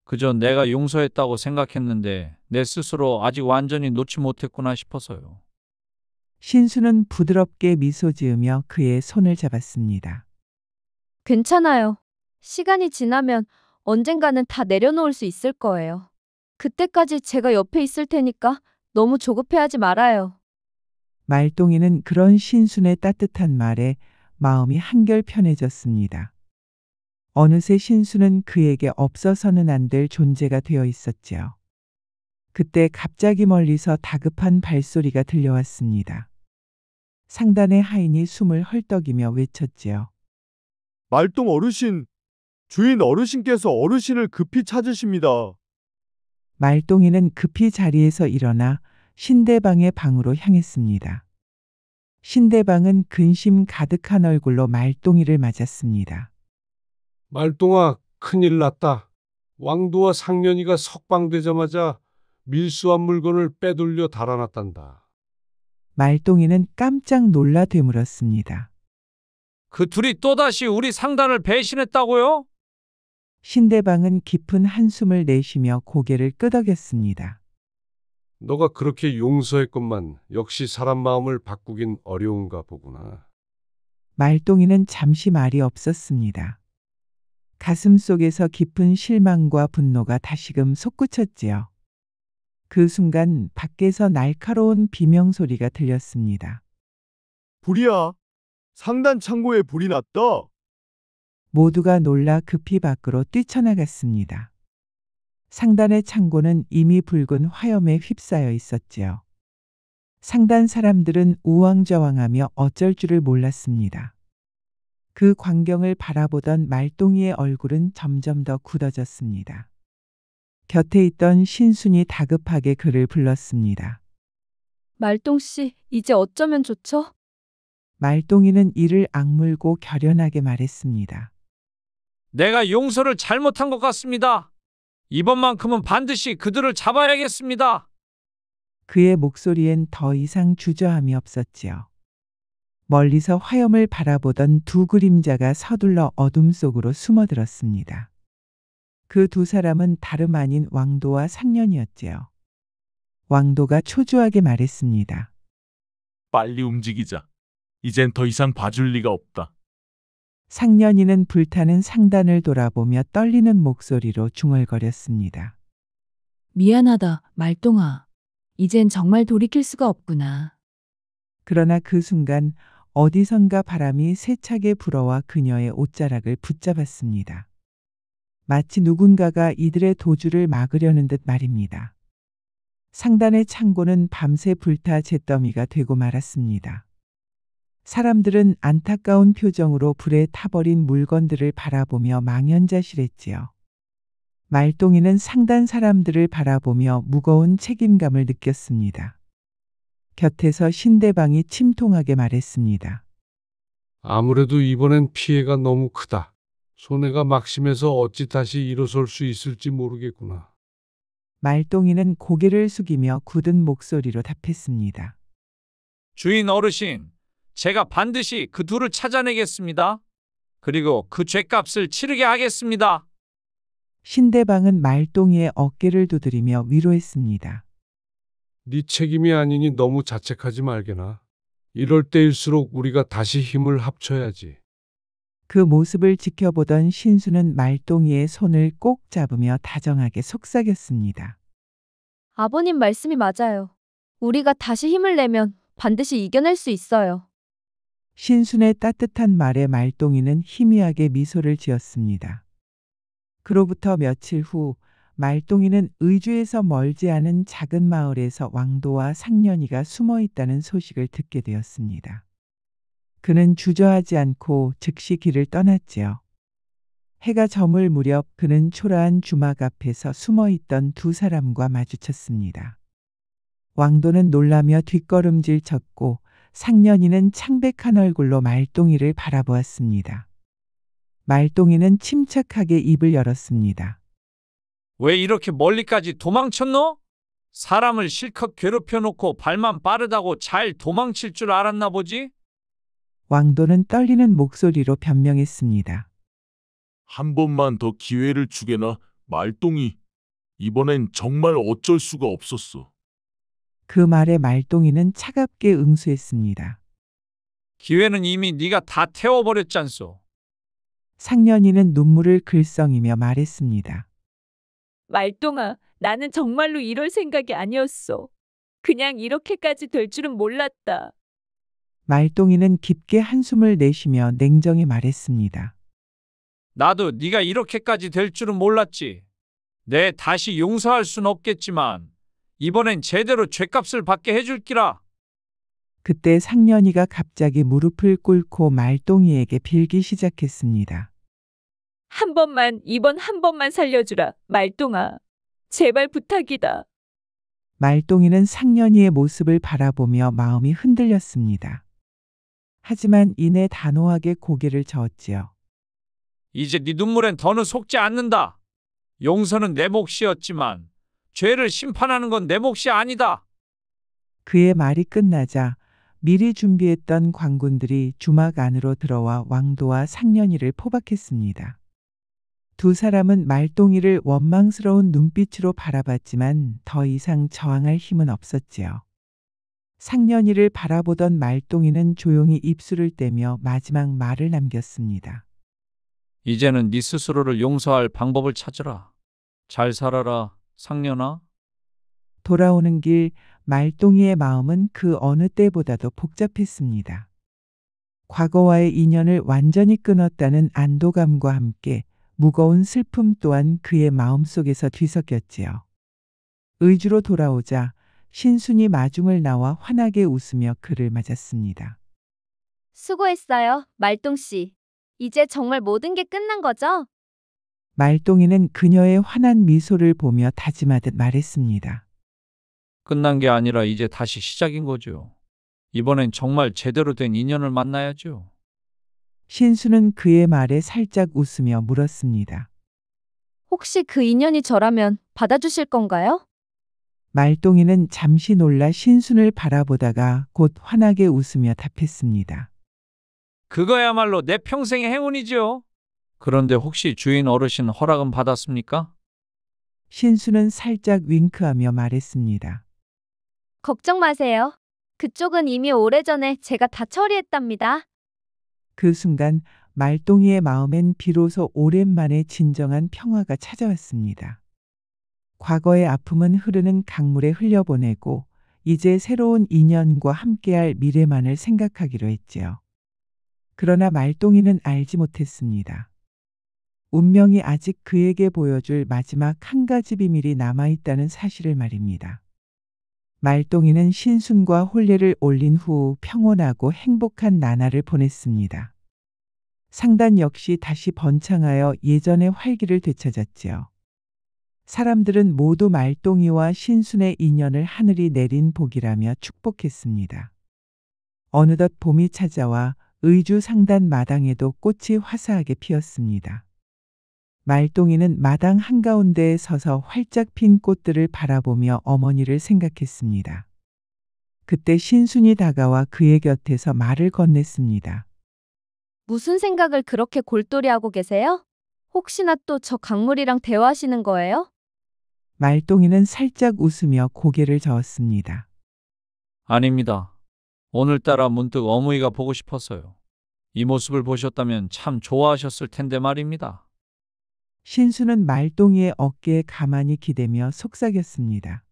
그저 내가 용서했다고 생각했는데 내 스스로 아직 완전히 놓지 못했구나 싶어서요. 신수는 부드럽게 미소 지으며 그의 손을 잡았습니다. 괜찮아요. 시간이 지나면 언젠가는 다 내려놓을 수 있을 거예요. 그때까지 제가 옆에 있을 테니까 너무 조급해하지 말아요. 말똥이는 그런 신순의 따뜻한 말에 마음이 한결 편해졌습니다. 어느새 신수는 그에게 없어서는 안 될 존재가 되어 있었지요. 그때 갑자기 멀리서 다급한 발소리가 들려왔습니다. 상단의 하인이 숨을 헐떡이며 외쳤지요. 말똥 어르신, 주인 어르신께서 어르신을 급히 찾으십니다. 말똥이는 급히 자리에서 일어나 신대방의 방으로 향했습니다. 신대방은 근심 가득한 얼굴로 말똥이를 맞았습니다. 말똥아, 큰일 났다. 왕도와 상년이가 석방되자마자 밀수한 물건을 빼돌려 달아났단다. 말똥이는 깜짝 놀라 되물었습니다. 그 둘이 또다시 우리 상단을 배신했다고요? 신대방은 깊은 한숨을 내쉬며 고개를 끄덕였습니다. 너가 그렇게 용서했건만 역시 사람 마음을 바꾸긴 어려운가 보구나. 말똥이는 잠시 말이 없었습니다. 가슴 속에서 깊은 실망과 분노가 다시금 솟구쳤지요. 그 순간 밖에서 날카로운 비명소리가 들렸습니다. 불이야. 상단 창고에 불이 났다. 모두가 놀라 급히 밖으로 뛰쳐나갔습니다. 상단의 창고는 이미 붉은 화염에 휩싸여 있었지요. 상단 사람들은 우왕좌왕하며 어쩔 줄을 몰랐습니다. 그 광경을 바라보던 말똥이의 얼굴은 점점 더 굳어졌습니다. 곁에 있던 신순이 다급하게 그를 불렀습니다. 말똥씨, 이제 어쩌면 좋죠? 말똥이는 이를 악물고 결연하게 말했습니다. 내가 용서를 잘못한 것 같습니다. 이번만큼은 반드시 그들을 잡아야겠습니다. 그의 목소리엔 더 이상 주저함이 없었지요. 멀리서 화염을 바라보던 두 그림자가 서둘러 어둠 속으로 숨어들었습니다. 그 두 사람은 다름 아닌 왕도와 상년이었지요. 왕도가 초조하게 말했습니다. 빨리 움직이자. 이젠 더 이상 봐줄 리가 없다. 상년이는 불타는 상단을 돌아보며 떨리는 목소리로 중얼거렸습니다. 미안하다, 말똥아. 이젠 정말 돌이킬 수가 없구나. 그러나 그 순간 어디선가 바람이 세차게 불어와 그녀의 옷자락을 붙잡았습니다. 마치 누군가가 이들의 도주를 막으려는 듯 말입니다. 상단의 창고는 밤새 불타 잿더미가 되고 말았습니다. 사람들은 안타까운 표정으로 불에 타버린 물건들을 바라보며 망연자실했지요. 말똥이는 상단 사람들을 바라보며 무거운 책임감을 느꼈습니다. 곁에서 신대방이 침통하게 말했습니다. 아무래도 이번엔 피해가 너무 크다. 손해가 막심해서 어찌 다시 일어설 수 있을지 모르겠구나. 말똥이는 고개를 숙이며 굳은 목소리로 답했습니다. 주인 어르신, 제가 반드시 그 둘을 찾아내겠습니다. 그리고 그 죗값을 치르게 하겠습니다. 신대방은 말똥이의 어깨를 두드리며 위로했습니다. 네 책임이 아니니 너무 자책하지 말게나. 이럴 때일수록 우리가 다시 힘을 합쳐야지. 그 모습을 지켜보던 신수는 말똥이의 손을 꼭 잡으며 다정하게 속삭였습니다. 아버님 말씀이 맞아요. 우리가 다시 힘을 내면 반드시 이겨낼 수 있어요. 신순의 따뜻한 말에 말똥이는 희미하게 미소를 지었습니다. 그로부터 며칠 후 말똥이는 의주에서 멀지 않은 작은 마을에서 왕도와 상년이가 숨어 있다는 소식을 듣게 되었습니다. 그는 주저하지 않고 즉시 길을 떠났지요. 해가 저물 무렵 그는 초라한 주막 앞에서 숨어 있던 두 사람과 마주쳤습니다. 왕도는 놀라며 뒷걸음질 쳤고 상년이는 창백한 얼굴로 말똥이를 바라보았습니다. 말똥이는 침착하게 입을 열었습니다. 왜 이렇게 멀리까지 도망쳤노? 사람을 실컷 괴롭혀 놓고 발만 빠르다고 잘 도망칠 줄 알았나 보지? 왕도는 떨리는 목소리로 변명했습니다. 한 번만 더 기회를 주게나, 말똥이. 이번엔 정말 어쩔 수가 없었어. 그 말에 말똥이는 차갑게 응수했습니다. 기회는 이미 네가 다 태워버렸잖소. 상년이는 눈물을 글썽이며 말했습니다. 말똥아, 나는 정말로 이럴 생각이 아니었어. 그냥 이렇게까지 될 줄은 몰랐다. 말똥이는 깊게 한숨을 내쉬며 냉정히 말했습니다. 나도 네가 이렇게까지 될 줄은 몰랐지. 내 다시 용서할 순 없겠지만 이번엔 제대로 죗값을 받게 해줄기라. 그때 상년이가 갑자기 무릎을 꿇고 말똥이에게 빌기 시작했습니다. 한 번만, 이번 한 번만 살려주라, 말똥아. 제발 부탁이다. 말똥이는 상년이의 모습을 바라보며 마음이 흔들렸습니다. 하지만 이내 단호하게 고개를 저었지요. 이제 네 눈물엔 더는 속지 않는다. 용서는 내 몫이었지만 죄를 심판하는 건 내 몫이 아니다. 그의 말이 끝나자 미리 준비했던 관군들이 주막 안으로 들어와 왕도와 상년이를 포박했습니다. 두 사람은 말똥이를 원망스러운 눈빛으로 바라봤지만 더 이상 저항할 힘은 없었지요. 상년이를 바라보던 말똥이는 조용히 입술을 떼며 마지막 말을 남겼습니다. 이제는 네 스스로를 용서할 방법을 찾으라. 잘 살아라, 상년아. 돌아오는 길 말똥이의 마음은 그 어느 때보다도 복잡했습니다. 과거와의 인연을 완전히 끊었다는 안도감과 함께 무거운 슬픔 또한 그의 마음속에서 뒤섞였지요. 의주로 돌아오자 신순이 마중을 나와 환하게 웃으며 그를 맞았습니다. 수고했어요, 말똥씨. 이제 정말 모든 게 끝난 거죠? 말똥이는 그녀의 환한 미소를 보며 다짐하듯 말했습니다. 끝난 게 아니라 이제 다시 시작인 거죠. 이번엔 정말 제대로 된 인연을 만나야죠. 신수는 그의 말에 살짝 웃으며 물었습니다. 혹시 그 인연이 저라면 받아주실 건가요? 말똥이는 잠시 놀라 신순을 바라보다가 곧 환하게 웃으며 답했습니다. 그거야말로 내 평생의 행운이죠. 그런데 혹시 주인 어르신 허락은 받았습니까? 신수는 살짝 윙크하며 말했습니다. 걱정 마세요. 그쪽은 이미 오래전에 제가 다 처리했답니다. 그 순간 말똥이의 마음엔 비로소 오랜만에 진정한 평화가 찾아왔습니다. 과거의 아픔은 흐르는 강물에 흘려보내고 이제 새로운 인연과 함께할 미래만을 생각하기로 했지요. 그러나 말똥이는 알지 못했습니다. 운명이 아직 그에게 보여줄 마지막 한 가지 비밀이 남아있다는 사실을 말입니다. 말똥이는 신순과 혼례를 올린 후 평온하고 행복한 나날을 보냈습니다. 상단 역시 다시 번창하여 예전의 활기를 되찾았지요. 사람들은 모두 말똥이와 신순의 인연을 하늘이 내린 복이라며 축복했습니다. 어느덧 봄이 찾아와 의주 상단 마당에도 꽃이 화사하게 피었습니다. 말똥이는 마당 한가운데에 서서 활짝 핀 꽃들을 바라보며 어머니를 생각했습니다. 그때 신순이 다가와 그의 곁에서 말을 건넸습니다. 무슨 생각을 그렇게 골똘히하고 계세요? 혹시나 또 저 강물이랑 대화하시는 거예요? 말똥이는 살짝 웃으며 고개를 저었습니다. 아닙니다. 오늘따라 문득 어머니가 보고 싶어서요. 이 모습을 보셨다면 참 좋아하셨을 텐데 말입니다. 신수는 말똥이의 어깨에 가만히 기대며 속삭였습니다.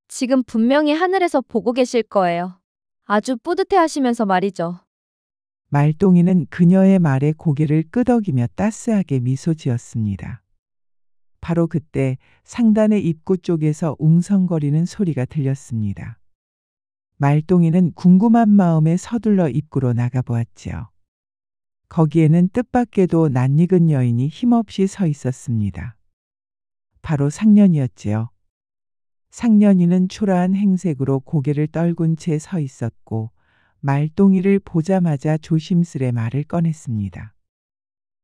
지금 분명히 하늘에서 보고 계실 거예요. 아주 뿌듯해 하시면서 말이죠. 말똥이는 그녀의 말에 고개를 끄덕이며 따스하게 미소 지었습니다. 바로 그때 상단의 입구 쪽에서 웅성거리는 소리가 들렸습니다. 말똥이는 궁금한 마음에 서둘러 입구로 나가보았지요. 거기에는 뜻밖에도 낯익은 여인이 힘없이 서 있었습니다. 바로 상년이었지요. 상년이는 초라한 행색으로 고개를 떨군 채 서 있었고 말똥이를 보자마자 조심스레 말을 꺼냈습니다.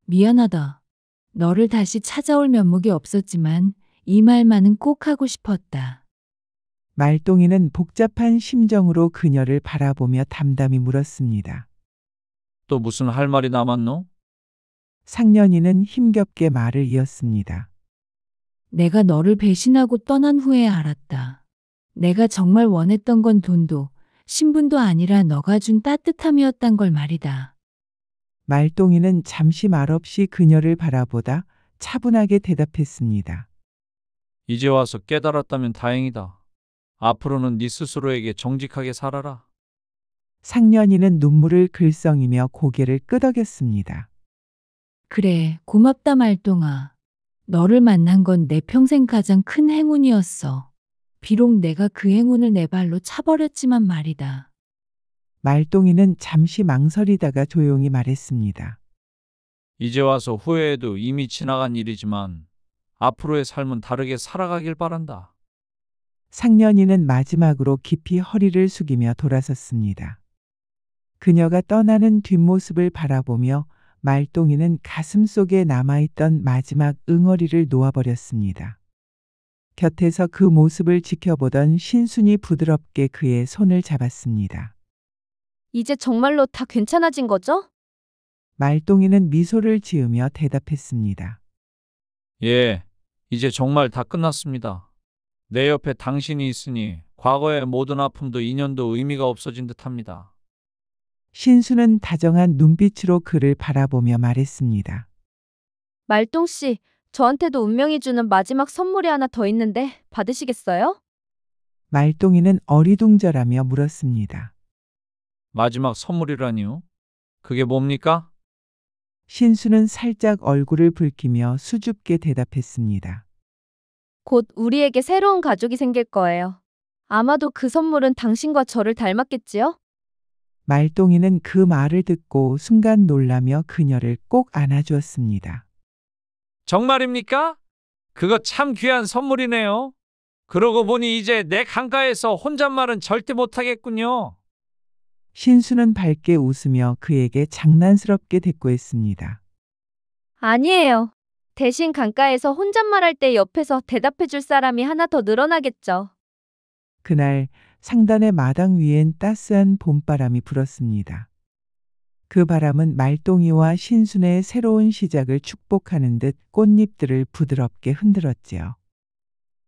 미안하다. 너를 다시 찾아올 면목이 없었지만 이 말만은 꼭 하고 싶었다. 말똥이는 복잡한 심정으로 그녀를 바라보며 담담히 물었습니다. 또 무슨 할 말이 남았노? 상년이는 힘겹게 말을 이었습니다. 내가 너를 배신하고 떠난 후에 알았다. 내가 정말 원했던 건 돈도 신분도 아니라 너가 준 따뜻함이었단 걸 말이다. 말똥이는 잠시 말없이 그녀를 바라보다 차분하게 대답했습니다. 이제 와서 깨달았다면 다행이다. 앞으로는 네 스스로에게 정직하게 살아라. 상년이는 눈물을 글썽이며 고개를 끄덕였습니다. 그래, 고맙다 말똥아. 너를 만난 건 내 평생 가장 큰 행운이었어. 비록 내가 그 행운을 내 발로 차버렸지만 말이다. 말똥이는 잠시 망설이다가 조용히 말했습니다. 이제 와서 후회해도 이미 지나간 일이지만 앞으로의 삶은 다르게 살아가길 바란다. 상년이는 마지막으로 깊이 허리를 숙이며 돌아섰습니다. 그녀가 떠나는 뒷모습을 바라보며 말똥이는 가슴속에 남아있던 마지막 응어리를 놓아버렸습니다. 곁에서 그 모습을 지켜보던 신순이 부드럽게 그의 손을 잡았습니다. 이제 정말로 다 괜찮아진 거죠? 말똥이는 미소를 지으며 대답했습니다. 예, 이제 정말 다 끝났습니다. 내 옆에 당신이 있으니 과거의 모든 아픔도 인연도 의미가 없어진 듯합니다. 신수는 다정한 눈빛으로 그를 바라보며 말했습니다. 말똥씨, 저한테도 운명이 주는 마지막 선물이 하나 더 있는데 받으시겠어요? 말똥이는 어리둥절하며 물었습니다. 마지막 선물이라니요? 그게 뭡니까? 신수는 살짝 얼굴을 붉히며 수줍게 대답했습니다. 곧 우리에게 새로운 가족이 생길 거예요. 아마도 그 선물은 당신과 저를 닮았겠지요? 말똥이는 그 말을 듣고 순간 놀라며 그녀를 꼭 안아주었습니다. 정말입니까? 그거 참 귀한 선물이네요. 그러고 보니 이제 내 강가에서 혼잣말은 절대 못하겠군요. 신수는 밝게 웃으며 그에게 장난스럽게 대꾸했습니다. 아니에요. 대신 강가에서 혼잣말할 때 옆에서 대답해 줄 사람이 하나 더 늘어나겠죠. 그날 상단의 마당 위엔 따스한 봄바람이 불었습니다. 그 바람은 말똥이와 신순의 새로운 시작을 축복하는 듯 꽃잎들을 부드럽게 흔들었지요.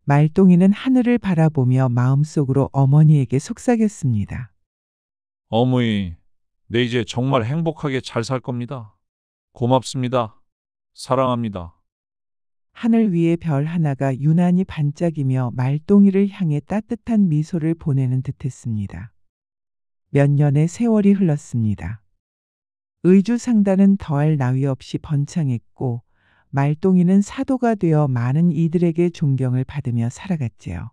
말똥이는 하늘을 바라보며 마음속으로 어머니에게 속삭였습니다. 어머니, 내 이제 정말 행복하게 잘 살 겁니다. 고맙습니다. 사랑합니다. 하늘 위의 별 하나가 유난히 반짝이며 말똥이를 향해 따뜻한 미소를 보내는 듯했습니다. 몇 년의 세월이 흘렀습니다. 의주상단은 더할 나위 없이 번창했고 말똥이는 사도가 되어 많은 이들에게 존경을 받으며 살아갔지요.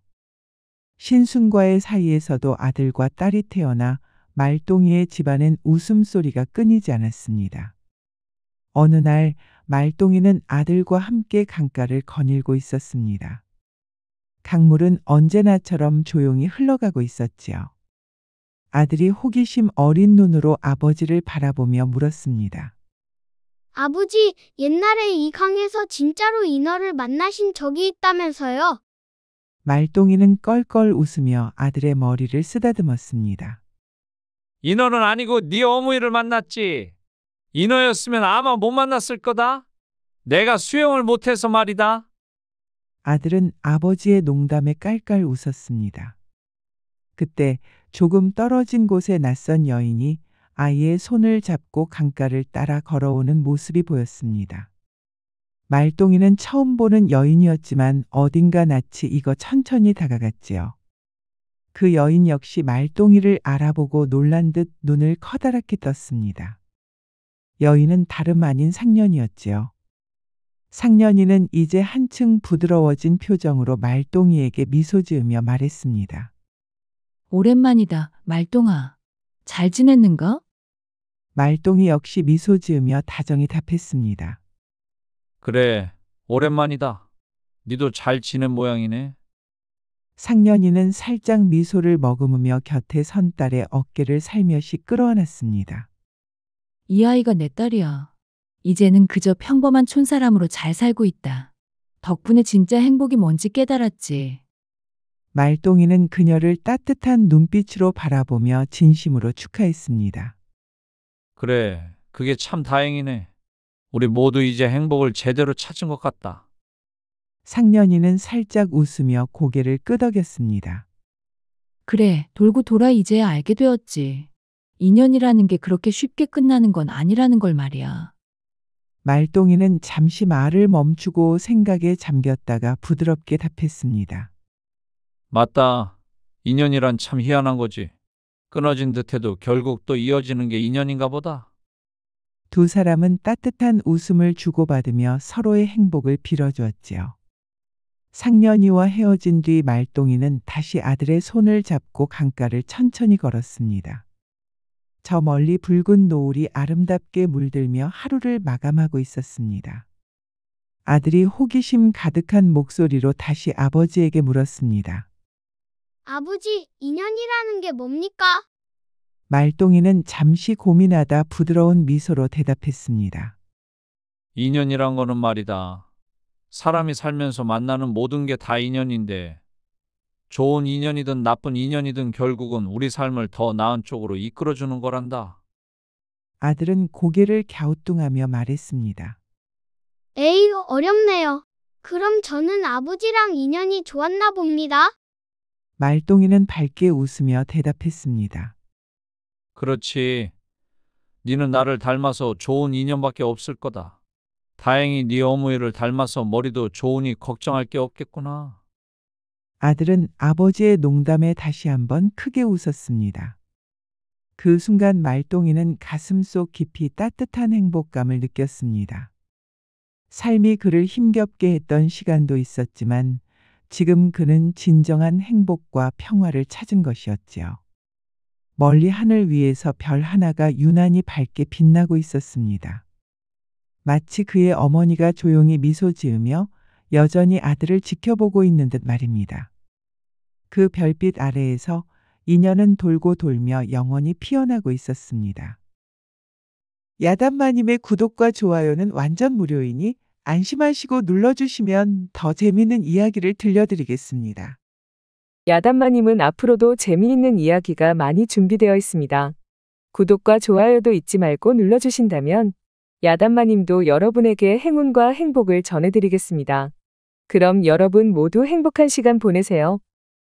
신순과의 사이에서도 아들과 딸이 태어나 말똥이의 집안엔 웃음소리가 끊이지 않았습니다. 어느 날 말똥이는 아들과 함께 강가를 거닐고 있었습니다. 강물은 언제나처럼 조용히 흘러가고 있었지요. 아들이 호기심 어린 눈으로 아버지를 바라보며 물었습니다. 아버지, 옛날에 이 강에서 진짜로 인어를 만나신 적이 있다면서요? 말똥이는 껄껄 웃으며 아들의 머리를 쓰다듬었습니다. 인어는 아니고 네 어머니를 만났지. 인어였으면 아마 못 만났을 거다. 내가 수영을 못해서 말이다. 아들은 아버지의 농담에 깔깔 웃었습니다. 그때 조금 떨어진 곳에 낯선 여인이 아이의 손을 잡고 강가를 따라 걸어오는 모습이 보였습니다. 말똥이는 처음 보는 여인이었지만 어딘가 낯이 익어 천천히 다가갔지요. 그 여인 역시 말똥이를 알아보고 놀란 듯 눈을 커다랗게 떴습니다. 여인은 다름 아닌 상년이었지요. 상년이는 이제 한층 부드러워진 표정으로 말똥이에게 미소 지으며 말했습니다. 오랜만이다, 말똥아. 잘 지냈는가? 말똥이 역시 미소 지으며 다정히 답했습니다. 그래, 오랜만이다. 니도 잘 지낸 모양이네. 상년이는 살짝 미소를 머금으며 곁에 선 딸의 어깨를 살며시 끌어안았습니다. 이 아이가 내 딸이야. 이제는 그저 평범한 촌사람으로 잘 살고 있다. 덕분에 진짜 행복이 뭔지 깨달았지. 말똥이는 그녀를 따뜻한 눈빛으로 바라보며 진심으로 축하했습니다. 그래, 그게 참 다행이네. 우리 모두 이제 행복을 제대로 찾은 것 같다. 상년이는 살짝 웃으며 고개를 끄덕였습니다. 그래, 돌고 돌아 이제야 알게 되었지. 인연이라는 게 그렇게 쉽게 끝나는 건 아니라는 걸 말이야. 말똥이는 잠시 말을 멈추고 생각에 잠겼다가 부드럽게 답했습니다. 맞다. 인연이란 참 희한한 거지. 끊어진 듯해도 결국 또 이어지는 게 인연인가 보다. 두 사람은 따뜻한 웃음을 주고받으며 서로의 행복을 빌어주었지요. 상년이와 헤어진 뒤 말똥이는 다시 아들의 손을 잡고 강가를 천천히 걸었습니다. 저 멀리 붉은 노을이 아름답게 물들며 하루를 마감하고 있었습니다. 아들이 호기심 가득한 목소리로 다시 아버지에게 물었습니다. 아버지, 인연이라는 게 뭡니까? 말똥이는 잠시 고민하다 부드러운 미소로 대답했습니다. 인연이란 거는 말이다. 사람이 살면서 만나는 모든 게 다 인연인데 좋은 인연이든 나쁜 인연이든 결국은 우리 삶을 더 나은 쪽으로 이끌어주는 거란다. 아들은 고개를 갸우뚱하며 말했습니다. 에이, 어렵네요. 그럼 저는 아버지랑 인연이 좋았나 봅니다. 말똥이는 밝게 웃으며 대답했습니다. 그렇지. 니는 나를 닮아서 좋은 인연밖에 없을 거다. 다행히 네 어머니를 닮아서 머리도 좋으니 걱정할 게 없겠구나. 아들은 아버지의 농담에 다시 한번 크게 웃었습니다. 그 순간 말똥이는 가슴속 깊이 따뜻한 행복감을 느꼈습니다. 삶이 그를 힘겹게 했던 시간도 있었지만 지금 그는 진정한 행복과 평화를 찾은 것이었지요. 멀리 하늘 위에서 별 하나가 유난히 밝게 빛나고 있었습니다. 마치 그의 어머니가 조용히 미소 지으며 여전히 아들을 지켜보고 있는 듯 말입니다. 그 별빛 아래에서 인연은 돌고 돌며 영원히 피어나고 있었습니다. 야단마님의 구독과 좋아요는 완전 무료이니 안심하시고 눌러주시면 더 재미있는 이야기를 들려드리겠습니다. 야단마님은 앞으로도 재미있는 이야기가 많이 준비되어 있습니다. 구독과 좋아요도 잊지 말고 눌러주신다면 야단마님도 여러분에게 행운과 행복을 전해드리겠습니다. 그럼 여러분 모두 행복한 시간 보내세요.